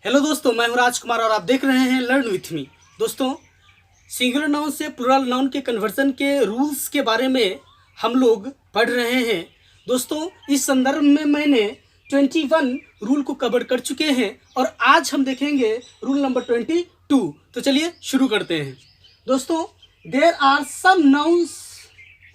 Hello दोस्तों, मैं हूं राजकुमार और आप देख रहे हैं लर्न विथ मी। दोस्तों, सिंगुलर नाउन से प्लुरल नाउन के कन्वर्जन के रूल्स के बारे में हम लोग पढ़ रहे हैं। दोस्तों, इस संदर्भ में मैंने 21 रूल को कवर कर चुके हैं और आज हम देखेंगे रूल नंबर 22। तो चलिए शुरू करते हैं। दोस्तों, देयर आर सम नाउन्स,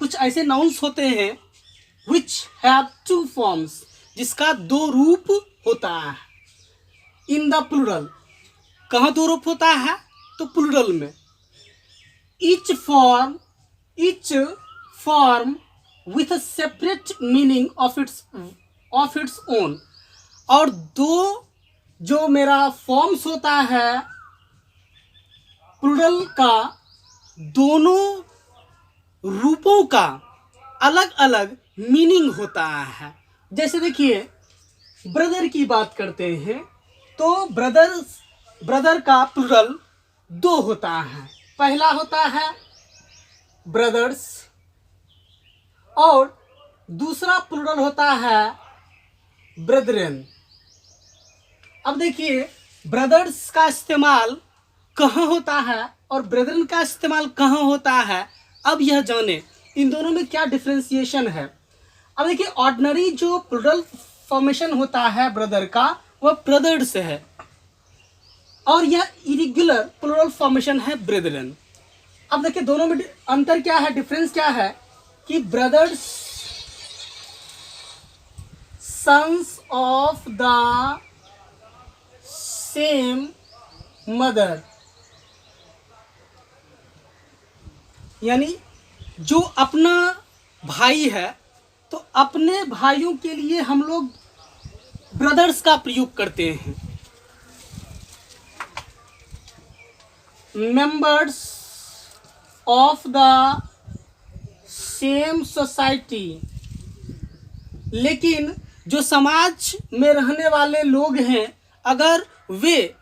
कुछ ऐसे नाउन्स होते हैं विच हैव टू फॉर्म्स, जिसका दो रूप होता है। इन द प्लूरल, कहाँ दो रूप होता है? तो प्लूरल में। Each form with a separate meaning of its own. और दो जो मेरा फॉर्म्स होता है प्लूरल का, दोनों रूपों का अलग अलग मीनिंग होता है। जैसे देखिए, ब्रदर की बात करते हैं तो ब्रदर का प्लूरल दो होता है। पहला होता है ब्रदर्स और दूसरा प्लूरल होता है ब्रेदरेन। अब देखिए, ब्रदर्स का इस्तेमाल कहाँ होता है और ब्रेदरेन का इस्तेमाल कहाँ होता है, अब यह जाने इन दोनों में क्या डिफ्रेंसिएशन है। अब देखिए, ऑर्डिनरी जो प्लूरल फॉर्मेशन होता है ब्रदर का, वह ब्रदर्ड से है और यह इरेगुलर प्लूरल फॉर्मेशन है ब्रेदरेन। अब देखिए, दोनों में अंतर क्या है, डिफरेंस क्या है कि brothers sons of the same mother, यानी जो अपना भाई है तो अपने भाइयों के लिए हम लोग ब्रदर्स का प्रयोग करते हैं। Members of the same society, लेकिन जो समाज में रहने वाले लोग हैं, अगर वे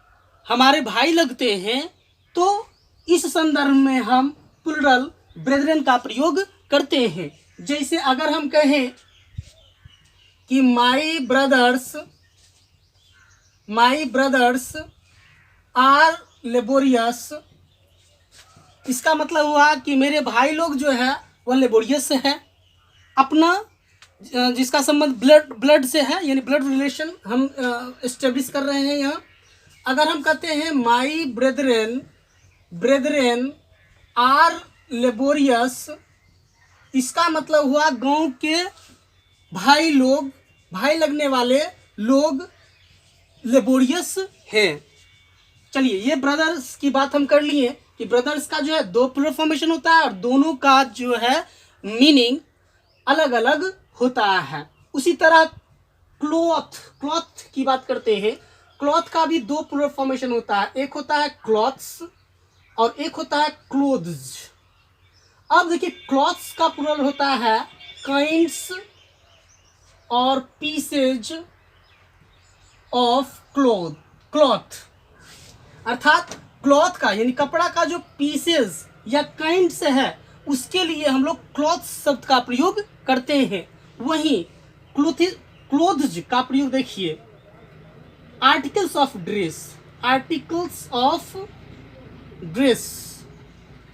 हमारे भाई लगते हैं तो इस संदर्भ में हम प्लूरल ब्रेदरेन का प्रयोग करते हैं। जैसे अगर हम कहें कि माई ब्रदर्स आर लेबोरियस, इसका मतलब हुआ कि मेरे भाई लोग जो है वह लेबोरियस है। अपना जिसका संबंध ब्लड से है, यानी ब्लड रिलेशन हम एस्टेब्लिश कर रहे हैं यहाँ। अगर हम कहते हैं माई ब्रेदरेन आर लेबोरियस, इसका मतलब हुआ गांव के भाई लगने वाले लोग लेबोरियस हैं। चलिए, ये ब्रदर्स की बात हम कर लिए कि ब्रदर्स का जो है दो प्लूरल फॉर्मेशन होता है और दोनों का जो है मीनिंग अलग अलग होता है। उसी तरह क्लॉथ की बात करते हैं। क्लॉथ का भी दो प्लूरल फॉर्मेशन होता है, एक होता है क्लॉथ्स और एक होता है क्लोथ्स। अब देखिए, क्लॉथ्स का प्लूरल होता है काइंड्स और पीसेज ऑफ क्लॉथ। अर्थात क्लॉथ का यानी कपड़ा का जो पीसेज या काइंड्स है, उसके लिए हम लोग क्लॉथ शब्द का प्रयोग करते हैं। वहीं क्लोथ्स का प्रयोग देखिए, आर्टिकल्स ऑफ ड्रेस,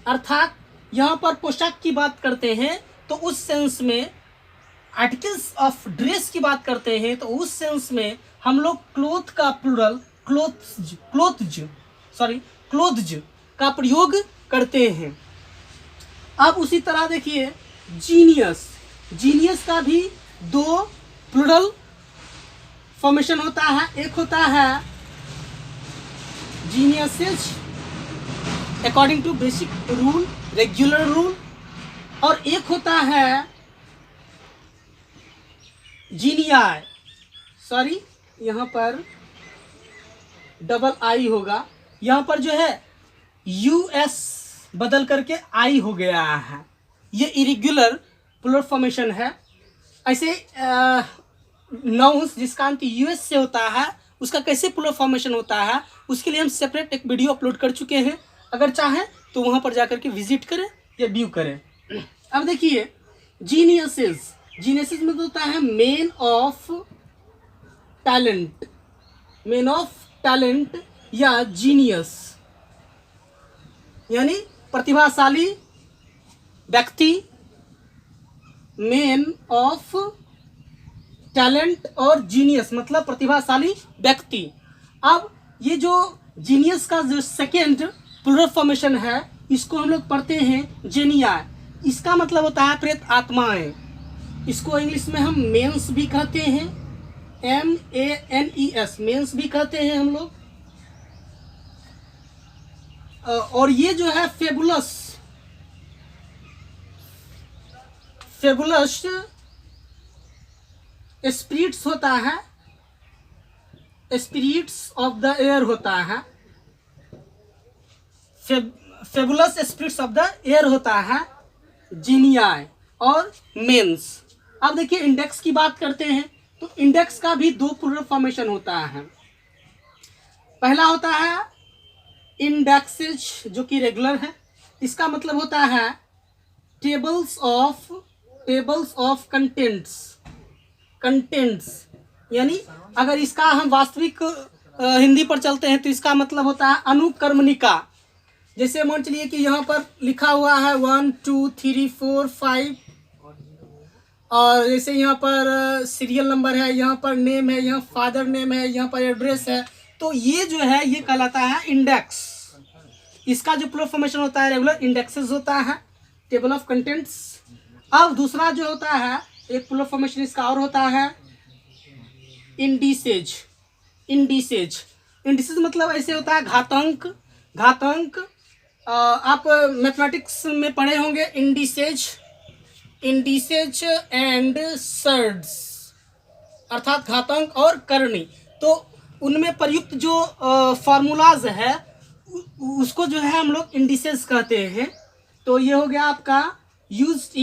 अर्थात यहाँ पर पोशाक की बात करते हैं तो उस सेंस में, आर्टिकल्स ऑफ ड्रेस की बात करते हैं तो उस सेंस में हम लोग क्लोथ का प्लूरल क्लोथ्स का प्रयोग करते हैं। अब उसी तरह देखिए, जीनियस का भी दो प्लूरल फॉर्मेशन होता है। एक होता है geniuses according to basic rule, regular rule, और एक होता है जीनियाई, यहाँ पर डबल आई होगा, यहाँ पर जो है यूएस बदल करके आई हो गया है। ये इरेगुलर प्लूरल फॉर्मेशन है। ऐसे नाउन्स जिसका अंत यूएस से होता है, उसका कैसे प्लूरल फॉर्मेशन होता है, उसके लिए हम सेपरेट एक वीडियो अपलोड कर चुके हैं। अगर चाहें तो वहाँ पर जाकर के विजिट करें या व्यू करें। अब देखिए, जीनियसेस में होता है man of talent, man of talent या जीनियस, यानी प्रतिभाशाली व्यक्ति, मैन ऑफ टैलेंट और जीनियस मतलब प्रतिभाशाली व्यक्ति। अब ये जो जीनियस का जो सेकेंड प्लूरल फॉर्मेशन है इसको हम लोग पढ़ते हैं जेनिया। इसका मतलब होता है प्रेत आत्माएं। इसको इंग्लिश में हम मेंस भी कहते हैं, MENES, मेंस भी कहते हैं हम लोग। और ये जो है फेबुलस स्पिरिट्स होता है, स्पिरिट्स ऑफ द एयर होता है, fabulous spirits of the air होता है जीनियाई और मेंस। अब देखिए इंडेक्स की बात करते हैं तो इंडेक्स का भी दो प्लूरल फॉर्मेशन होता है। पहला होता है इंडेक्सेज जो कि रेगुलर है, इसका मतलब होता है टेबल्स ऑफ कंटेंट्स, यानी अगर इसका हम वास्तविक हिंदी पर चलते हैं तो इसका मतलब होता है अनुक्रमणिका। जैसे मान चलिए कि यहाँ पर लिखा हुआ है 1 2 3 4 5 और जैसे यहाँ पर सीरियल नंबर है, यहाँ पर नेम है, यहाँ फादर नेम है, यहाँ पर एड्रेस है, तो ये जो है ये कहलाता है इंडेक्स। इसका जो प्लूरल फॉर्मेशन होता है रेगुलर इंडेक्सेस होता है, टेबल ऑफ कंटेंट्स। अब दूसरा जो होता है एक प्लूरल फॉर्मेशन इसका और होता है इंडिसेज। मतलब ऐसे होता है घातांक। आप मैथमेटिक्स में पढ़े होंगे इंडिसेज एंड सर्ड्स, अर्थात घातांक और करणी। तो उनमें प्रयुक्त जो फार्मूलाज है उसको जो है हम लोग इंडिसेस कहते हैं। तो ये हो गया आपका यूज्ड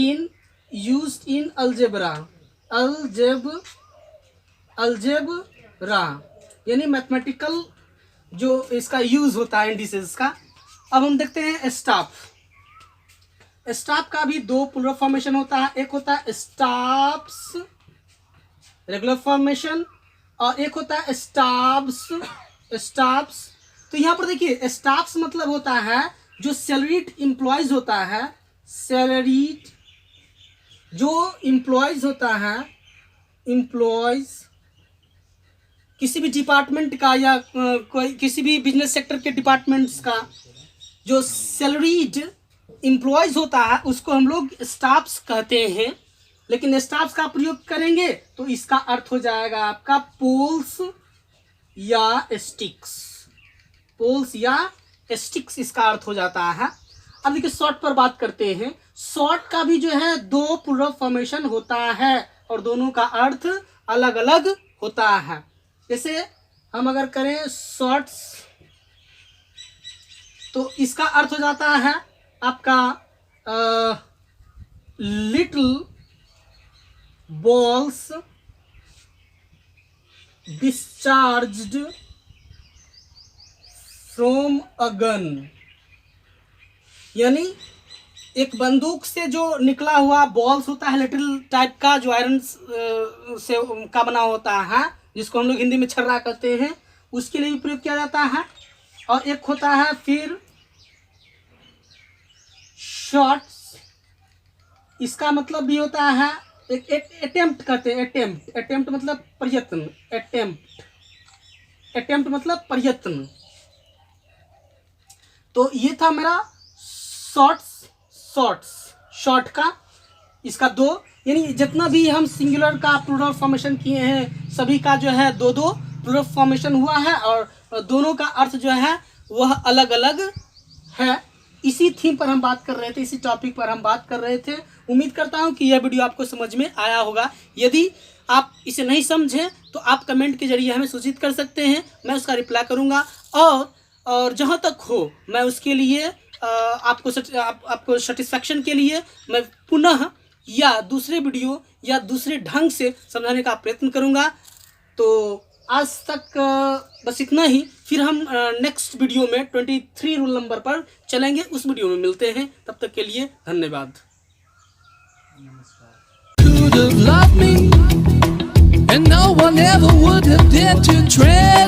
इन अलजेब्रा, यानी मैथमेटिकल जो इसका यूज होता है इंडिसेस का। अब हम देखते हैं स्टाफ का भी दो प्लूरल फॉर्मेशन होता है, एक होता है स्टाफ्स रेगुलर फॉर्मेशन और एक होता है स्टाफ्स। तो यहाँ पर देखिए स्टाफ्स मतलब होता है जो सैलरीड एम्प्लॉयज होता है, सैलरीड जो एम्प्लॉयज होता है, एम्प्लॉयज किसी भी डिपार्टमेंट का या कोई किसी भी बिजनेस सेक्टर के डिपार्टमेंट्स का जो सैलरीड एम्प्लॉयज होता है उसको हम लोग स्टाफ्स कहते हैं। लेकिन स्टाफ्स का प्रयोग करेंगे तो इसका अर्थ हो जाएगा आपका पोल्स या स्टिक्स इसका अर्थ हो जाता है। अब देखिए शॉर्ट पर बात करते हैं। शॉर्ट का भी जो है दो प्लूरल फॉर्मेशन होता है और दोनों का अर्थ अलग अलग होता है। जैसे हम अगर करें शॉर्ट्स तो इसका अर्थ हो जाता है आपका little balls discharged from a gun, यानी एक बंदूक से जो निकला हुआ बॉल्स होता है लिटिल टाइप का जो आयरन से का बना होता है, जिसको हम लोग हिंदी में छर्रा कहते हैं, उसके लिए भी प्रयोग किया जाता है। और एक होता है फिर शॉट्स, इसका मतलब भी होता है एक अटेम्प्ट करते हैं, अटेम्प्ट मतलब प्रयत्न, अटेम्प्ट मतलब प्रयत्न। तो ये था मेरा शॉर्ट का इसका दो, यानी जितना भी हम सिंगुलर का प्लूरल फॉर्मेशन किए हैं सभी का जो है दो प्लूरल फॉर्मेशन हुआ है और दोनों का अर्थ जो है वह अलग अलग है। इसी थीम पर हम बात कर रहे थे, इसी टॉपिक पर हम बात कर रहे थे। उम्मीद करता हूं कि यह वीडियो आपको समझ में आया होगा। यदि आप इसे नहीं समझें तो आप कमेंट के जरिए हमें सूचित कर सकते हैं, मैं उसका रिप्लाई करूंगा। और जहां तक हो मैं उसके लिए आपको सेटिस्फैक्शन के लिए मैं पुनः या दूसरे वीडियो या दूसरे ढंग से समझाने का प्रयत्न करूंगा। तो आज तक बस इतना ही। फिर हम नेक्स्ट वीडियो में 23 रूल नंबर पर चलेंगे, उस वीडियो में मिलते हैं। तब तक के लिए धन्यवाद। And no one ever would have dared to tread